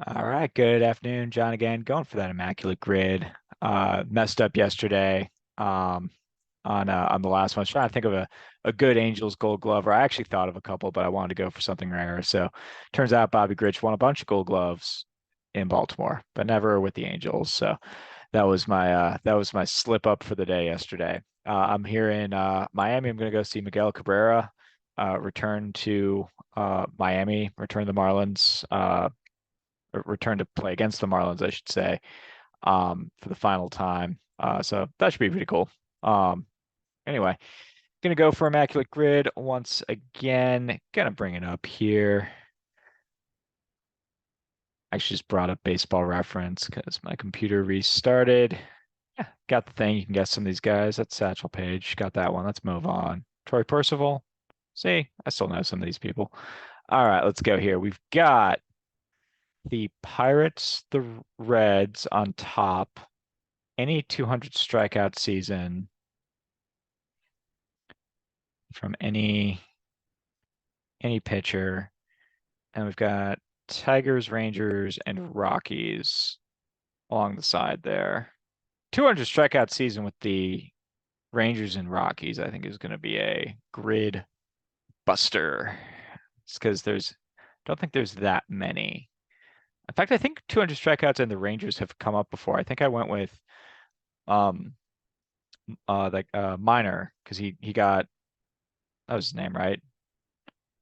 All right, good afternoon, John again. Going for that Immaculate grid. Messed up yesterday on the last one. I was trying to think of a good Angels Gold Glove, or I actually thought of a couple, but I wanted to go for something rare. So turns out Bobby Grich won a bunch of Gold Gloves in Baltimore, but never with the Angels. So that was my slip up for the day yesterday. I'm here in Miami. I'm going to go see Miguel Cabrera return to Miami, return to the Marlins. Return to play against the Marlins, I should say, for the final time. So that should be pretty cool. Um, anyway, gonna go for Immaculate Grid once again. Gonna bring it up here. I actually just brought up Baseball Reference because my computer restarted. Yeah, got the thing. You can guess some of these guys. That's Satchel Paige. Got that one. Let's move on. Troy Percival. See, I still know some of these people. All right, let's go here. We've got the Pirates, the Reds on top. Any 200 strikeout season from any pitcher, and we've got Tigers, Rangers, and Rockies along the side there. 200 strikeout season with the Rangers and Rockies, I think, is going to be a grid buster. It's because don't think there's that many. In fact, I think 200 strikeouts and the Rangers have come up before. I think I went with um Minor because he got that was his name, right?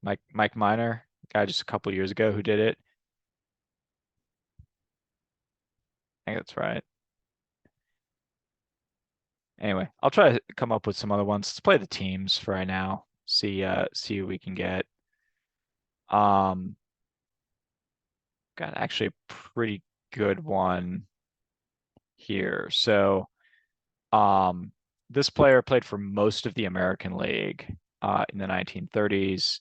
Mike Minor, guy just a couple years ago who did it. I think that's right. Anyway, I'll try to come up with some other ones. Let's play the teams for right now. See who we can get. Um, got actually a pretty good one here. So, um, this player played for most of the American League in the 1930s,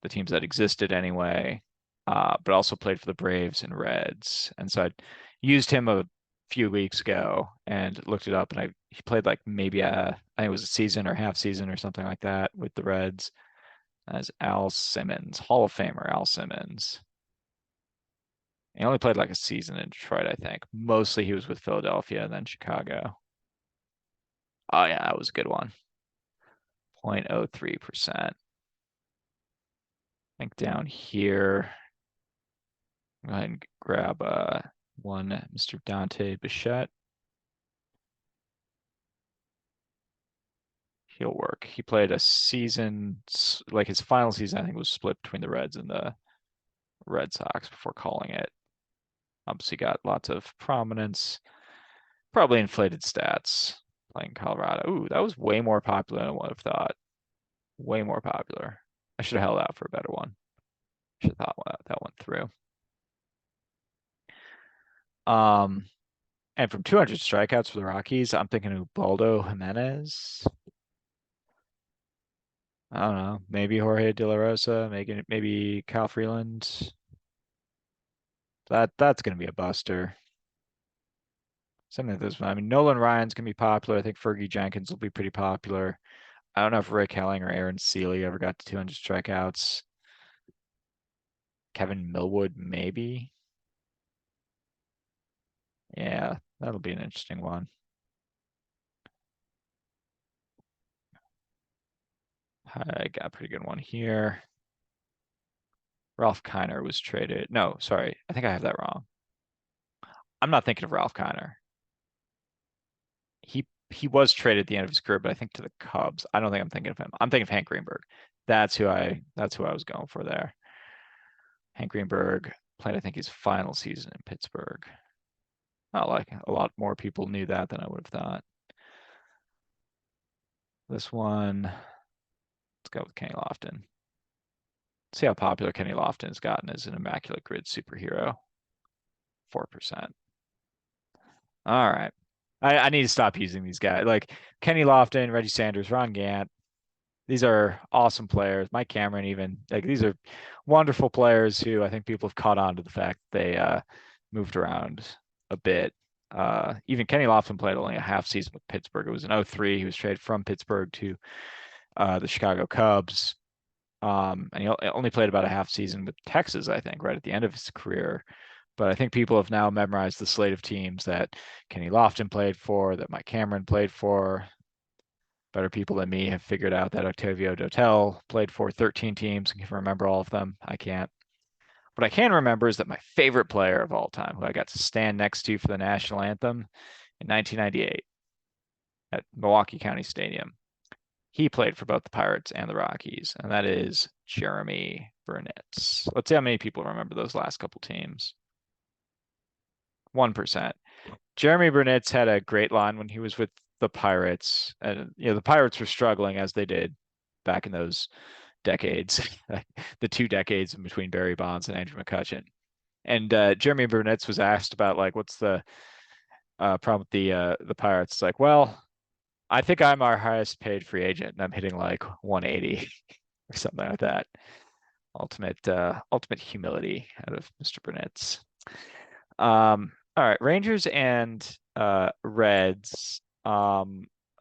the teams that existed anyway, but also played for the Braves and Reds. And so I used him a few weeks ago and looked it up, and he played like maybe I think it was a season or half season or something like that with the Reds as Al Simmons, Hall of Famer Al Simmons. He only played like a season in Detroit, I think. Mostly he was with Philadelphia and then Chicago. Oh yeah, that was a good one. 0.03%. I think down here, go ahead and grab one Mr. Dante Bichette. He'll work. He played a season, like his final season, I think was split between the Reds and the Red Sox before calling it. Obviously got lots of prominence, probably inflated stats playing Colorado. Ooh, that was way more popular than I would have thought. Way more popular. I should have held out for a better one. Should have thought that went through. Um, and from 200 strikeouts for the Rockies, I'm thinking of Baldo Jimenez. I don't know, maybe Jorge De La Rosa, maybe Kyle Freeland. That's gonna be a buster. Something like this one. I mean, Nolan Ryan's gonna be popular. I think Fergie Jenkins will be pretty popular. I don't know if Rick Helling or Aaron Seeley ever got to 200 strikeouts. Kevin Millwood, maybe. Yeah, that'll be an interesting one. I got a pretty good one here. Ralph Kiner was traded. No, sorry. I think I have that wrong. I'm not thinking of Ralph Kiner. He was traded at the end of his career, but I think to the Cubs. I don't think I'm thinking of him. I'm thinking of Hank Greenberg. That's who I was going for there. Hank Greenberg played, I think, his final season in Pittsburgh. Not like a lot more people knew that than I would have thought. This one, let's go with Kenny Lofton. See how popular Kenny Lofton has gotten as an Immaculate Grid superhero. 4%. All right. I need to stop using these guys. Like Kenny Lofton, Reggie Sanders, Ron Gant. These are awesome players. Mike Cameron, even. Like these are wonderful players who I think people have caught on to the fact they moved around a bit. Even Kenny Lofton played only a half season with Pittsburgh. It was in 03. He was traded from Pittsburgh to the Chicago Cubs. And he only played about a half season with Texas, I think, right at the end of his career. But I think people have now memorized the slate of teams that Kenny Lofton played for, that Mike Cameron played for. Better people than me have figured out that Octavio Dotel played for 13 teams and can remember all of them. I can't. What I can remember is that my favorite player of all time, who I got to stand next to for the national anthem in 1998 at Milwaukee County Stadium, he played for both the Pirates and the Rockies, and that is Jeremy Burnett. Let's see how many people remember those last couple teams. 1%. Jeremy Burnett's had a great line when he was with the Pirates. And the Pirates were struggling as they did back in those decades, the 2 decades in between Barry Bonds and Andrew McCutchen. And Jeremy Burnett's was asked about like what's the problem with the Pirates. It's like, well, I think I'm our highest paid free agent, and I'm hitting like 180 or something like that. Ultimate humility out of Mr. Burnett's. All right, Rangers and Reds. A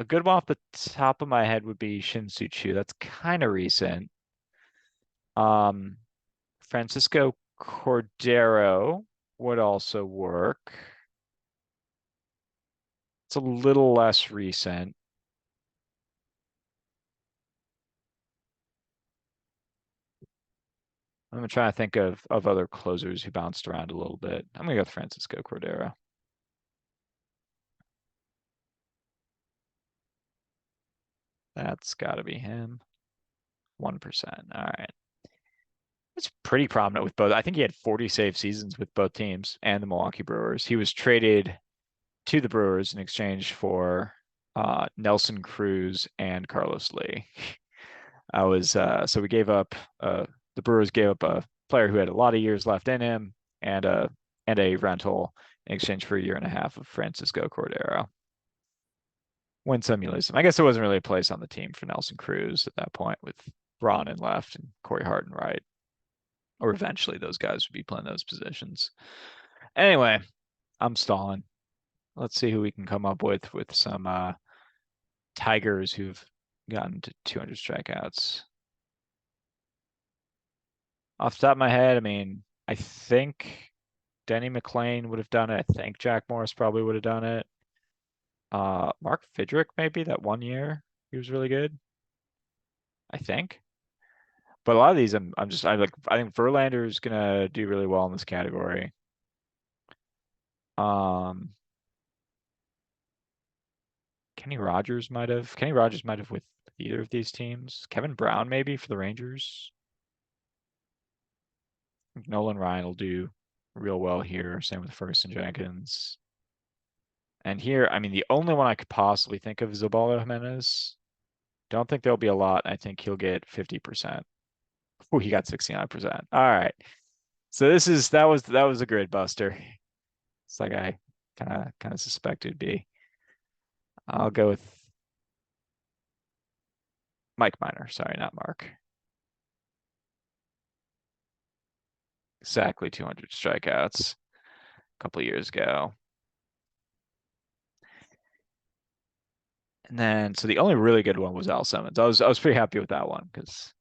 good one off the top of my head would be Shin-Soo Choo. That's kind of recent. Um, Francisco Cordero would also work. It's a little less recent. I'm gonna try to think of other closers who bounced around a little bit. I'm gonna go with Francisco Cordero. That's got to be him. 1%. All right. It's pretty prominent with both. I think he had 40 save seasons with both teams and the Milwaukee Brewers. He was traded to the Brewers in exchange for Nelson Cruz and Carlos Lee. I was so we gave up the Brewers gave up a player who had a lot of years left in him and a rental in exchange for a year and a half of Francisco Cordero. Win some, you lose some. I guess there wasn't really a place on the team for Nelson Cruz at that point with Braun in left and Corey Harden right. Or eventually those guys would be playing those positions. Anyway, I'm stalling. Let's see who we can come up with some Tigers who've gotten to 200 strikeouts. Off the top of my head, I mean, I think Denny McLain would have done it. I think Jack Morris probably would have done it. Mark Fidrick maybe that 1 year he was really good. I think. But a lot of these, I think Verlander's gonna do really well in this category. Um, Kenny Rogers might have with either of these teams. Kevin Brown maybe for the Rangers. Nolan Ryan will do real well here. Same with Ferguson Jenkins. And here, I mean, the only one I could possibly think of is Ubaldo Jimenez. Don't think there'll be a lot. I think he'll get 50%. Oh, he got 69%. All right. So that was a grid buster. It's like I kind of suspected it'd be. I'll go with Mike Minor. Sorry, not Mark. Exactly 200 strikeouts a couple of years ago. And then, so the only really good one was Al Simmons. I was pretty happy with that one because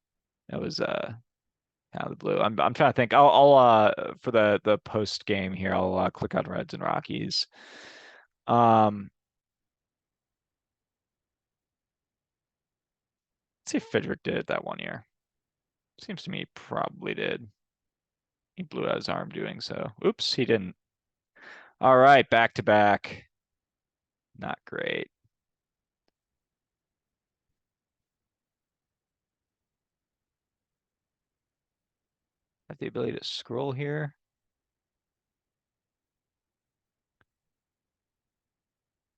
it was kind of the blue. I'm trying to think. I'll for the post game here, I'll click on Reds and Rockies. Let's see if Fidrick did it that 1 year. Seems to me he probably did. He blew out his arm doing so. Oops, he didn't. All right, back to back. Not great. Have the ability to scroll here.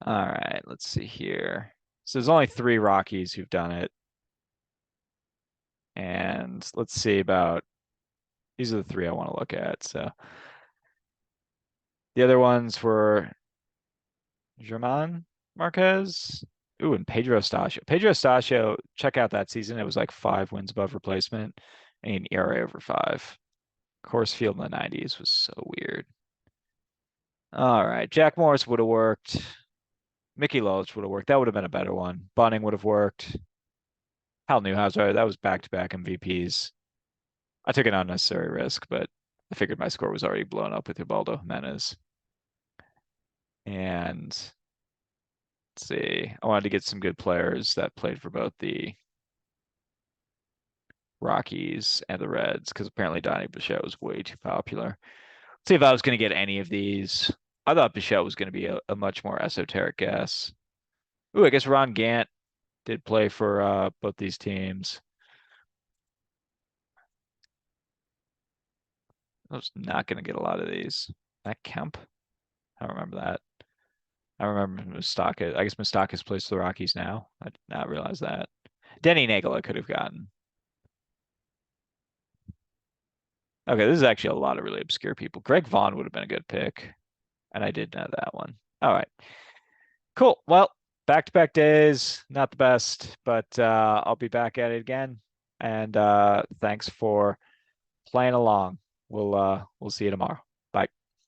All right, let's see here. So there's only 3 Rockies who've done it. And let's see about these are the 3 I want to look at. So the other ones were German Marquez. Ooh, and Pedro Stasio. Pedro Stasio, check out that season. It was like 5 wins above replacement and an ERA over 5. Course field in the 90s was so weird. All right, Jack Morris would have worked. Mickey Lolich would have worked. That would have been a better one. Bunning would have worked. Hal Newhouser, that was back-to-back MVPs. I took an unnecessary risk, but I figured my score was already blown up with Ubaldo Jimenez. And let's see, I wanted to get some good players that played for both the Rockies and the Reds because apparently Donnie Bichette was way too popular. Let's see if I was going to get any of these. I thought Bichette was going to be a much more esoteric guess. Ooh, I guess Ron Gant did play for both these teams. I was not going to get a lot of these. Matt Kemp? I don't remember that. I remember Moustakas. I guess Moustakas plays for the Rockies now. I did not realize that. Denny Nagel I could have gotten. Okay, this is actually a lot of really obscure people. Greg Vaughn would have been a good pick, and I did know that one. All right, cool. Well, back-to-back days, not the best, but I'll be back at it again. And thanks for playing along. We'll see you tomorrow. Bye.